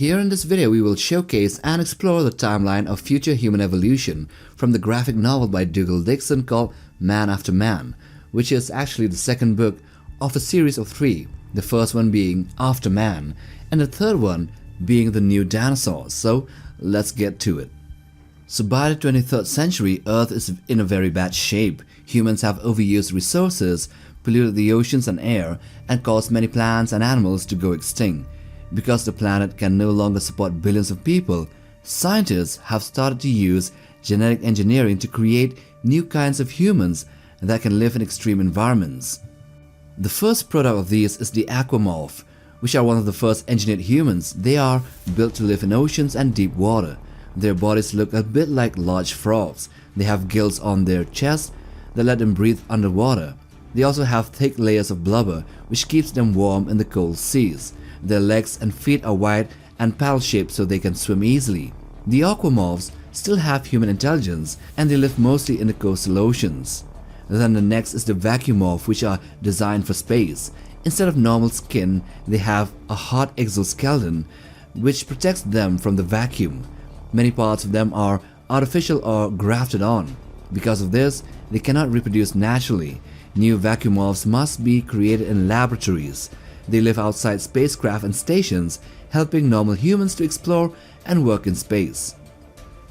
Here in this video, we will showcase and explore the timeline of future human evolution from the graphic novel by Dougal Dixon called Man After Man, which is actually the second book of a series of three, the first one being After Man, and the third one being The New Dinosaurs. So let's get to it. So by the 23rd century, Earth is in a very bad shape. Humans have overused resources, polluted the oceans and air, and caused many plants and animals to go extinct. Because the planet can no longer support billions of people, scientists have started to use genetic engineering to create new kinds of humans that can live in extreme environments. The first product of these is the aquamorph, which are one of the first engineered humans. They are built to live in oceans and deep water. Their bodies look a bit like large frogs. They have gills on their chests that let them breathe underwater. They also have thick layers of blubber, which keeps them warm in the cold seas. Their legs and feet are wide and paddle-shaped so they can swim easily. The aquamorphs still have human intelligence, and they live mostly in the coastal oceans. Then the next is the vacuumorph, which are designed for space. Instead of normal skin, they have a hard exoskeleton which protects them from the vacuum. Many parts of them are artificial or grafted on. Because of this, they cannot reproduce naturally. New vacuumorphs must be created in laboratories. They live outside spacecraft and stations, helping normal humans to explore and work in space.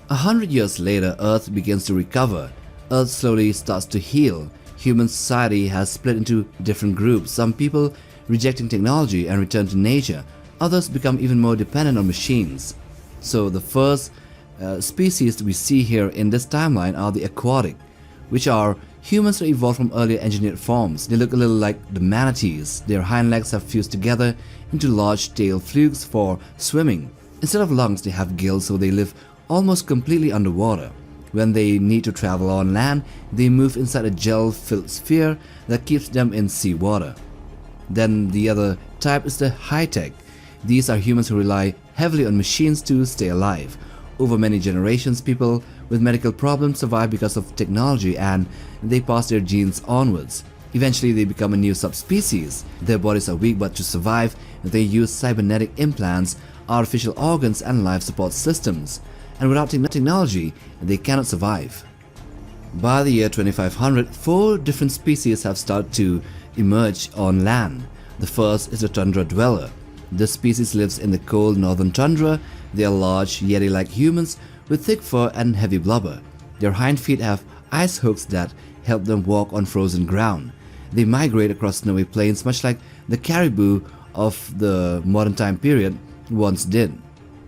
100 years later, Earth begins to recover. Earth slowly starts to heal. Human society has split into different groups, some people rejecting technology and return to nature, others become even more dependent on machines. So the first species we see here in this timeline are the aquatic, which are humans that evolved from earlier engineered forms. They look a little like the manatees. Their hind legs have fused together into large tail flukes for swimming. Instead of lungs, they have gills, so they live almost completely underwater. When they need to travel on land, they move inside a gel-filled sphere that keeps them in seawater. Then the other type is the high-tech. These are humans who rely heavily on machines to stay alive. Over many generations, people with medical problems survive because of technology, and they pass their genes onwards. Eventually, they become a new subspecies. Their bodies are weak, but to survive, they use cybernetic implants, artificial organs, and life support systems. And without technology, they cannot survive. By the year 2500, 4 different species have started to emerge on land. The first is the tundra dweller. This species lives in the cold northern tundra. They are large, yeti-like humans with thick fur and heavy blubber. Their hind feet have ice hooks that help them walk on frozen ground. They migrate across snowy plains much like the caribou of the modern time period once did.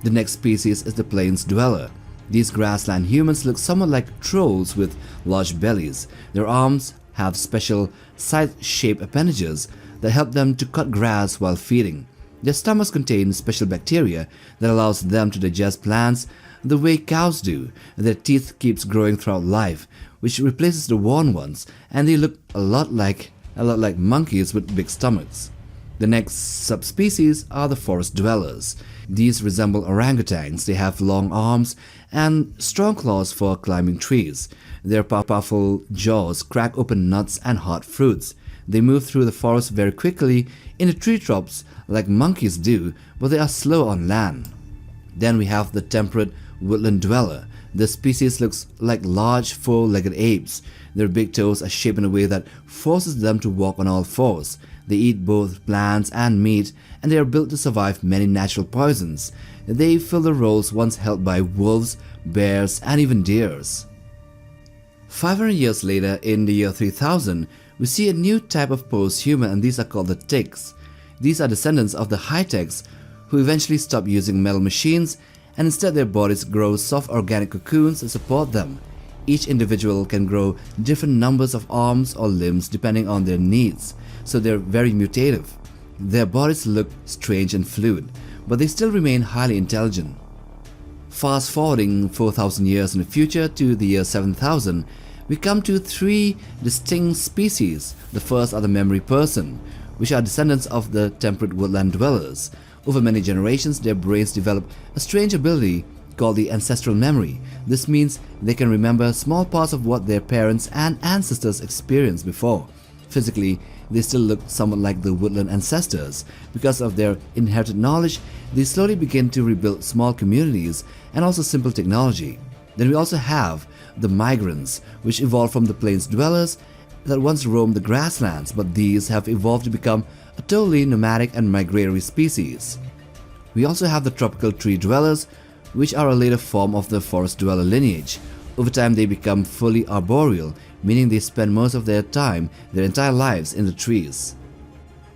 The next species is the plains dweller. These grassland humans look somewhat like trolls with large bellies. Their arms have special scythe-shaped appendages that help them to cut grass while feeding. Their stomachs contain special bacteria that allows them to digest plants the way cows do. Their teeth keeps growing throughout life, which replaces the worn ones, and they look a lot like monkeys with big stomachs. The next subspecies are the forest dwellers. These resemble orangutans. They have long arms and strong claws for climbing trees. Their powerful jaws crack open nuts and hard fruits. They move through the forest very quickly in the tree tops like monkeys do, but they are slow on land. Then we have the temperate woodland dweller. This species looks like large four-legged apes. Their big toes are shaped in a way that forces them to walk on all fours. They eat both plants and meat, and they are built to survive many natural poisons. They fill the roles once held by wolves, bears, and even deers. 500 years later, in the year 3000, we see a new type of post-human, and these are called the Tics. These are descendants of the high-techs who eventually stop using metal machines, and instead their bodies grow soft organic cocoons to support them. Each individual can grow different numbers of arms or limbs depending on their needs, so they're very mutative. Their bodies look strange and fluid, but they still remain highly intelligent. Fast forwarding 4,000 years in the future to the year 7000, we come to 3 distinct species. The first are the memory person, which are descendants of the temperate woodland dwellers. Over many generations, their brains develop a strange ability called the ancestral memory. This means they can remember small parts of what their parents and ancestors experienced before. Physically, they still look somewhat like the woodland ancestors. Because of their inherited knowledge, they slowly begin to rebuild small communities and also simple technology. Then we also have the migrants, which evolved from the plains dwellers that once roamed the grasslands, but these have evolved to become a totally nomadic and migratory species. We also have the tropical tree dwellers, which are a later form of the forest dweller lineage. Over time they become fully arboreal, meaning they spend most of their time, their entire lives, in the trees.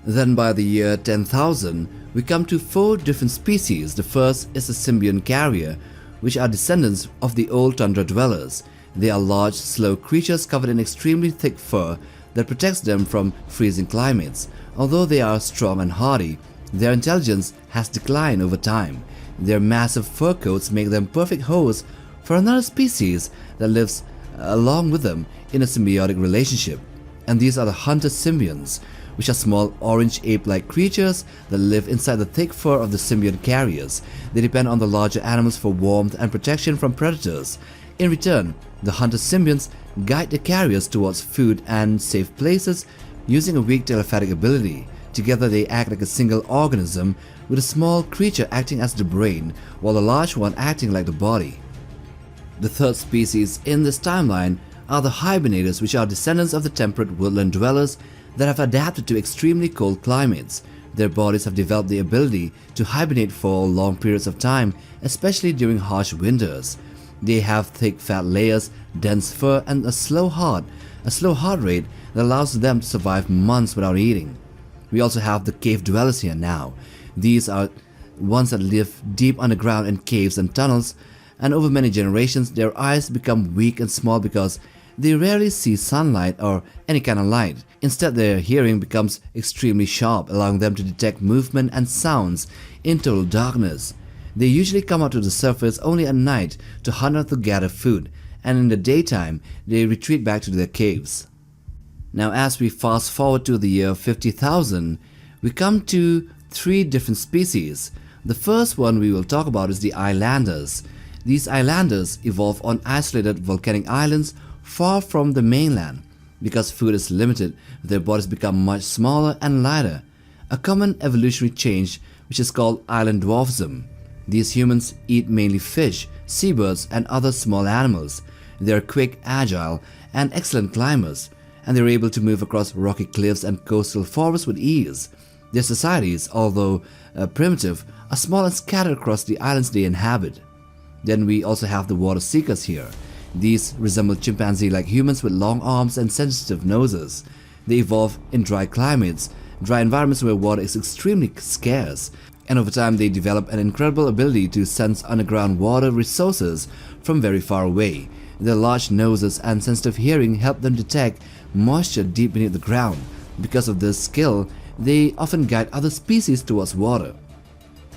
Then by the year 10,000, we come to 4 different species. The first is the symbiont carrier, which are descendants of the old tundra dwellers. They are large, slow creatures covered in extremely thick fur that protects them from freezing climates. Although they are strong and hardy, their intelligence has declined over time. Their massive fur coats make them perfect hosts for another species that lives along with them in a symbiotic relationship. And these are the hunter symbionts, which are small orange ape-like creatures that live inside the thick fur of the symbiont carriers. They depend on the larger animals for warmth and protection from predators. In return, the hunter symbionts guide the carriers towards food and safe places using a weak telepathic ability. Together they act like a single organism, with a small creature acting as the brain, while the large one acting like the body. The third species in this timeline are the hibernators, which are descendants of the temperate woodland dwellers that have adapted to extremely cold climates. Their bodies have developed the ability to hibernate for long periods of time, especially during harsh winters. They have thick fat layers, dense fur, and a slow heart rate that allows them to survive months without eating. We also have the cave dwellers here now. These are ones that live deep underground in caves and tunnels, and over many generations their eyes become weak and small because they rarely see sunlight or any kind of light. Instead, their hearing becomes extremely sharp, allowing them to detect movement and sounds in total darkness. They usually come out to the surface only at night to hunt or to gather food, and in the daytime they retreat back to their caves. Now as we fast forward to the year 50,000, we come to 3 different species. The first one we will talk about is the islanders. These islanders evolve on isolated volcanic islands far from the mainland. Because food is limited, their bodies become much smaller and lighter, a common evolutionary change which is called island dwarfism. These humans eat mainly fish, seabirds, and other small animals. They are quick, agile, and excellent climbers, and they are able to move across rocky cliffs and coastal forests with ease. Their societies, although primitive, are small and scattered across the islands they inhabit. Then we also have the water seekers here. These resemble chimpanzee-like humans with long arms and sensitive noses. They evolve in dry climates, dry environments where water is extremely scarce, and over time they develop an incredible ability to sense underground water resources from very far away. Their large noses and sensitive hearing help them detect moisture deep beneath the ground. Because of this skill, they often guide other species towards water.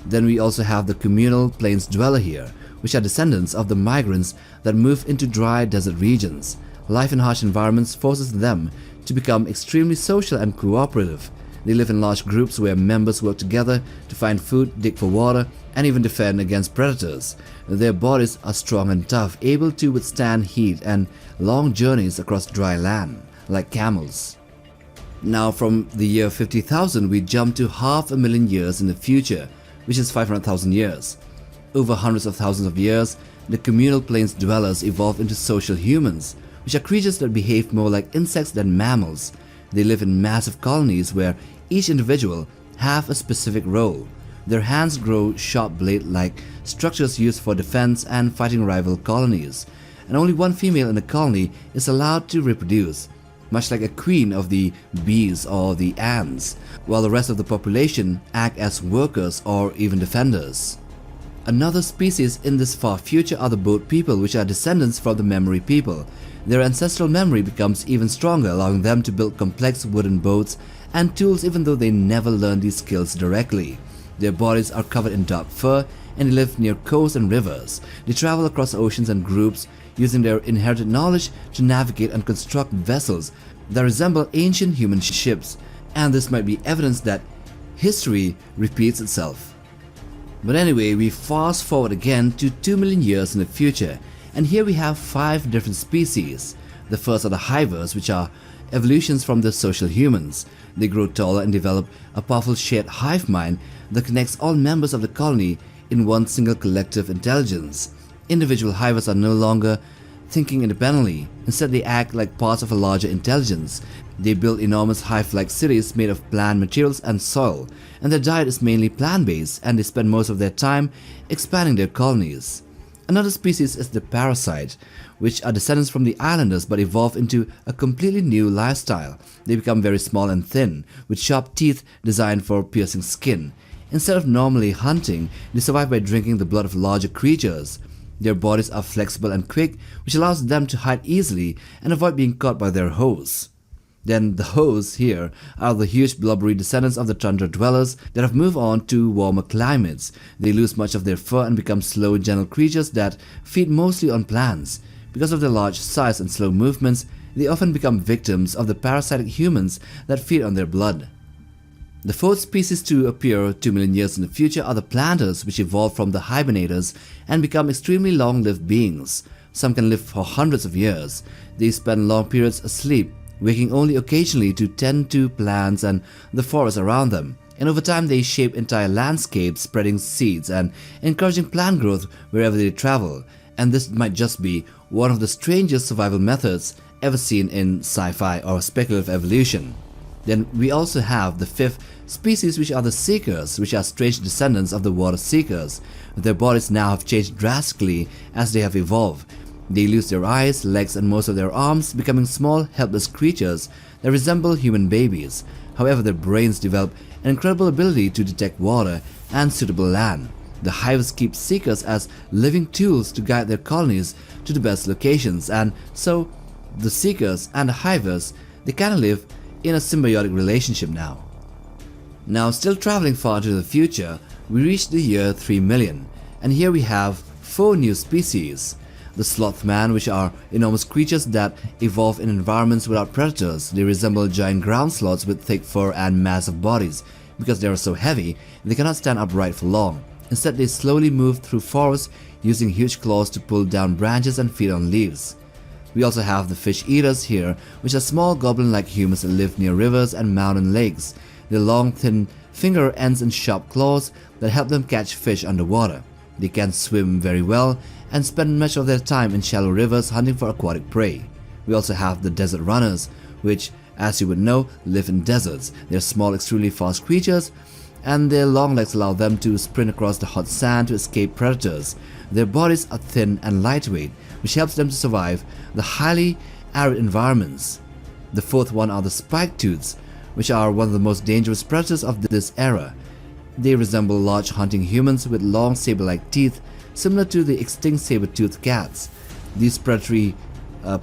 Then we also have the communal plains dweller here, which are descendants of the migrants that move into dry desert regions. Life in harsh environments forces them to become extremely social and cooperative. They live in large groups where members work together to find food, dig for water, and even defend against predators. Their bodies are strong and tough, able to withstand heat and long journeys across dry land, like camels. Now from the year 50,000 we jump to 500,000 years in the future, which is 500,000 years. Over hundreds of thousands of years, the communal plains dwellers evolve into social humans, which are creatures that behave more like insects than mammals. They live in massive colonies where each individual have a specific role. Their hands grow sharp blade-like structures used for defense and fighting rival colonies, and only one female in a colony is allowed to reproduce, much like a queen of the bees or the ants, while the rest of the population act as workers or even defenders. Another species in this far future are the boat people, which are descendants from the memory people. Their ancestral memory becomes even stronger, allowing them to build complex wooden boats and tools even though they never learned these skills directly. Their bodies are covered in dark fur and they live near coasts and rivers. They travel across oceans and groups, using their inherited knowledge to navigate and construct vessels that resemble ancient human ships, and this might be evidence that history repeats itself. But anyway, we fast forward again to 2 million years in the future, and here we have 5 different species. The first are the hivers, which are evolutions from the social humans. They grow taller and develop a powerful shared hive mind that connects all members of the colony in one single collective intelligence. Individual hivers are no longer thinking independently. Instead, they act like parts of a larger intelligence. They build enormous hive-like cities made of plant materials and soil, and their diet is mainly plant-based, and they spend most of their time expanding their colonies. Another species is the parasite, which are descendants from the islanders but evolve into a completely new lifestyle. They become very small and thin, with sharp teeth designed for piercing skin. Instead of normally hunting, they survive by drinking the blood of larger creatures. Their bodies are flexible and quick, which allows them to hide easily and avoid being caught by their hosts. Then the hosts here are the huge blubbery descendants of the tundra dwellers that have moved on to warmer climates. They lose much of their fur and become slow, gentle creatures that feed mostly on plants. Because of their large size and slow movements, they often become victims of the parasitic humans that feed on their blood. The fourth species to appear 2 million years in the future are the planters, which evolved from the hibernators and become extremely long-lived beings. Some can live for hundreds of years. They spend long periods asleep, waking only occasionally to tend to plants and the forest around them. And over time they shape entire landscapes, spreading seeds and encouraging plant growth wherever they travel. And this might just be one of the strangest survival methods ever seen in sci-fi or speculative evolution. Then we also have the fifth species, which are the seekers, which are strange descendants of the water seekers. Their bodies now have changed drastically as they have evolved. They lose their eyes, legs and most of their arms, becoming small, helpless creatures that resemble human babies. However, their brains develop an incredible ability to detect water and suitable land. The hives keep seekers as living tools to guide their colonies to the best locations, and so the seekers and the hivers, they kind of live in a symbiotic relationship now. Now, still traveling far into the future, we reach the year 3 million, and here we have 4 new species. The slothman, which are enormous creatures that evolve in environments without predators. They resemble giant ground sloths with thick fur and massive bodies. Because they are so heavy, they cannot stand upright for long. Instead, they slowly move through forests using huge claws to pull down branches and feed on leaves. We also have the fish eaters here, which are small goblin-like humans that live near rivers and mountain lakes. Their long, thin finger ends in sharp claws that help them catch fish underwater. They can swim very well and spend much of their time in shallow rivers hunting for aquatic prey. We also have the desert runners, which, as you would know, live in deserts. They are small, extremely fast creatures, and their long legs allow them to sprint across the hot sand to escape predators. Their bodies are thin and lightweight, which helps them to survive the highly arid environments. The fourth one are the spike-tooths, which are one of the most dangerous predators of this era. They resemble large hunting humans with long saber-like teeth, similar to the extinct saber-toothed cats. These predatory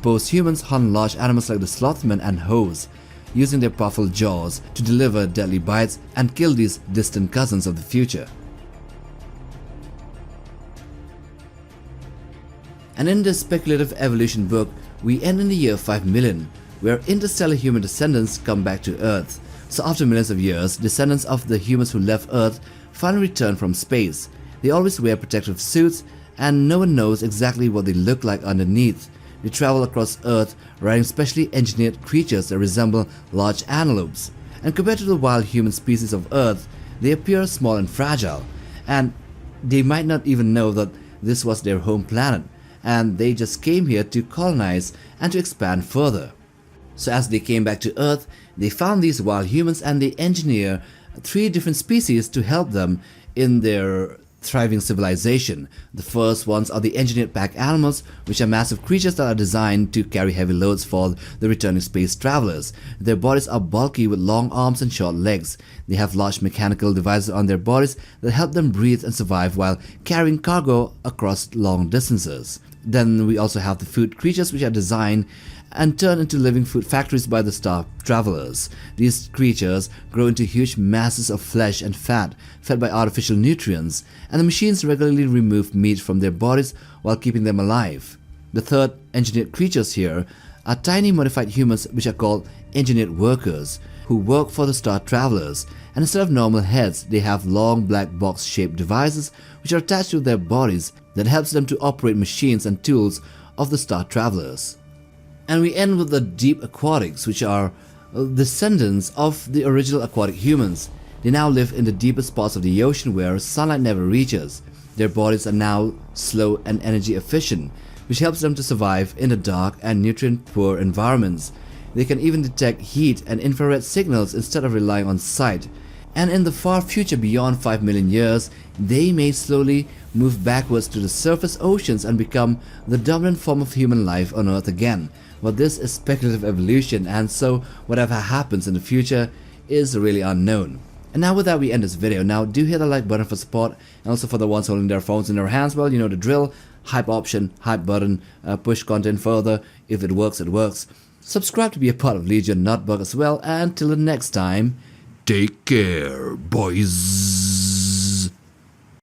post-humans hunt large animals like the slothman and hoes, using their powerful jaws to deliver deadly bites and kill these distant cousins of the future. And in this speculative evolution book, we end in the year 5 million, where interstellar human descendants come back to Earth. So after millions of years, descendants of the humans who left Earth finally return from space. They always wear protective suits, and no one knows exactly what they look like underneath. They travel across Earth riding specially engineered creatures that resemble large antelopes. And compared to the wild human species of Earth, they appear small and fragile. And they might not even know that this was their home planet, and they just came here to colonize and to expand further. So as they came back to Earth, they found these wild humans and they engineer 3 different species to help them in their thriving civilization. The first ones are the engineered pack animals, which are massive creatures that are designed to carry heavy loads for the returning space travelers. Their bodies are bulky with long arms and short legs. They have large mechanical devices on their bodies that help them breathe and survive while carrying cargo across long distances. Then we also have the food creatures, which are designed and turned into living food factories by the star travelers. These creatures grow into huge masses of flesh and fat fed by artificial nutrients, and the machines regularly remove meat from their bodies while keeping them alive. The third engineered creatures here are tiny modified humans, which are called engineered workers, who work for the star travelers, and instead of normal heads, they have long black box-shaped devices which are attached to their bodies that helps them to operate machines and tools of the star travelers. And we end with the deep aquatics, which are descendants of the original aquatic humans. They now live in the deepest parts of the ocean where sunlight never reaches. Their bodies are now slow and energy efficient, which helps them to survive in the dark and nutrient-poor environments. They can even detect heat and infrared signals instead of relying on sight. And in the far future beyond 5 million years, they may slowly move backwards to the surface oceans and become the dominant form of human life on Earth again. But this is speculative evolution, and so whatever happens in the future is really unknown. And now with that, we end this video. Now do hit the like button for support, and also for the ones holding their phones in their hands, well, you know the drill. Hype option, hype button, push content further. If it works, it works. Subscribe to be a part of Legion Notebook as well, and till the next time, take care, boys.